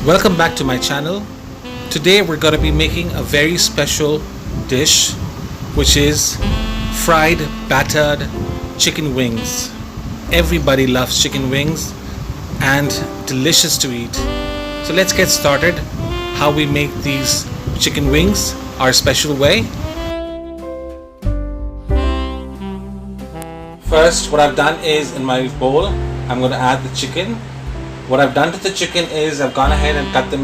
Welcome back to my channel. Today we're going to be making a very special dish, which is fried battered chicken wings. Everybody loves chicken wings and delicious to eat. So let's get started how we make these chicken wings our special way. First, what I've done is in my bowl I'm going to add the chicken. What I've done to the chicken is I've gone ahead and cut the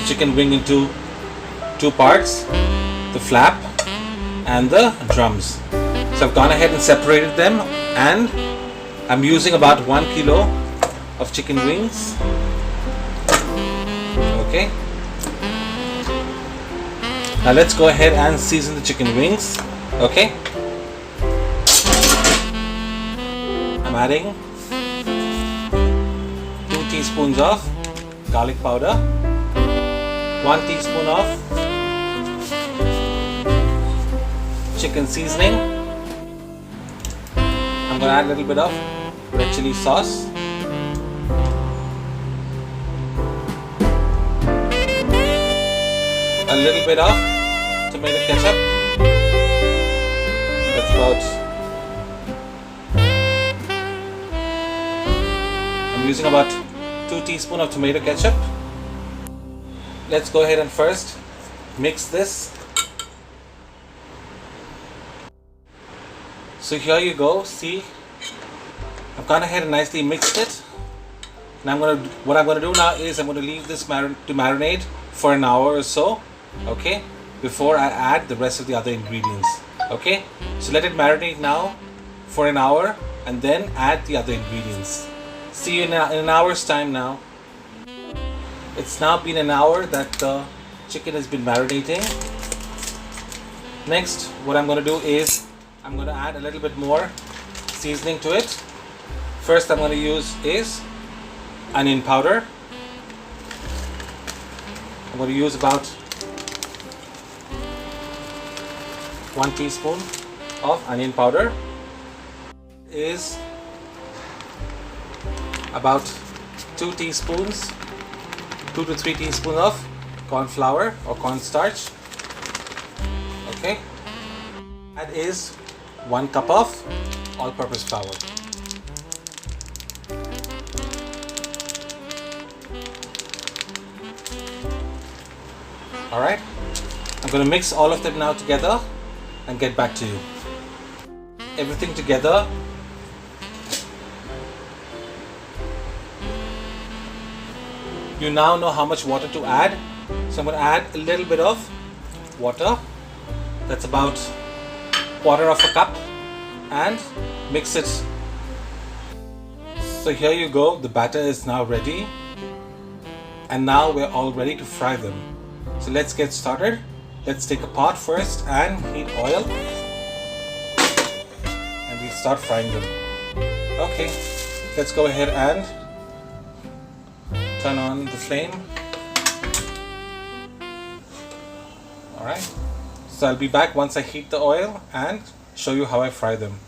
chicken wing into two parts, the flap and the drums. So I've gone ahead and separated them, and I'm using about 1 kilo of chicken wings. Okay. Now let's go ahead and season the chicken wings. Okay. I'm adding 2 teaspoons of garlic powder, 1 teaspoon of chicken seasoning. I'm going to add a little bit of red chili sauce, a little bit of tomato ketchup. That's I'm using about 2 teaspoons of tomato ketchup. Let's go ahead and first mix this. So here you go. See, I've gone ahead and nicely mixed it. Now what I'm going to do now is I'm going to leave this to marinate for an hour or so. Okay, before I add the rest of the other ingredients. Okay, so let it marinate now for an hour and then add the other ingredients. See you in an hour's time now. It's now been an hour that the chicken has been marinating. Next, what I'm going to do is I'm going to add a little bit more seasoning to it. First I'm going to use is onion powder. I'm going to use about 1 teaspoon of onion powder. Is about 2 to 3 teaspoons of corn flour or cornstarch. Okay, that is 1 cup of all-purpose flour. Alright, I'm going to mix all of them now together and get back to you. Everything together. You now know how much water to add. So I'm going to add a little bit of water. That's about 1/4 cup, and mix it. So here you go. The batter is now ready. And now we're all ready to fry them. So let's get started. Let's take a pot first and heat oil. And we start frying them. Okay, let's go ahead and turn on the flame. Alright, so I'll be back once I heat the oil and show you how I fry them.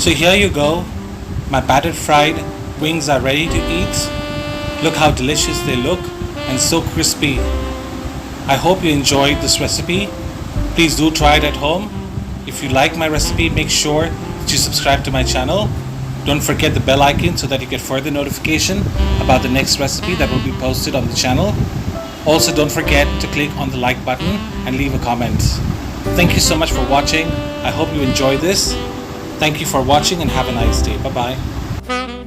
So here you go, my battered fried wings are ready to eat. Look how delicious they look and so crispy. I hope you enjoyed this recipe. Please do try it at home. If you like my recipe, make sure that you subscribe to my channel. Don't forget the bell icon so that you get further notification about the next recipe that will be posted on the channel. Also, don't forget to click on the like button and leave a comment. Thank you so much for watching. I hope you enjoy this. Thank you for watching and have a nice day. Bye-bye.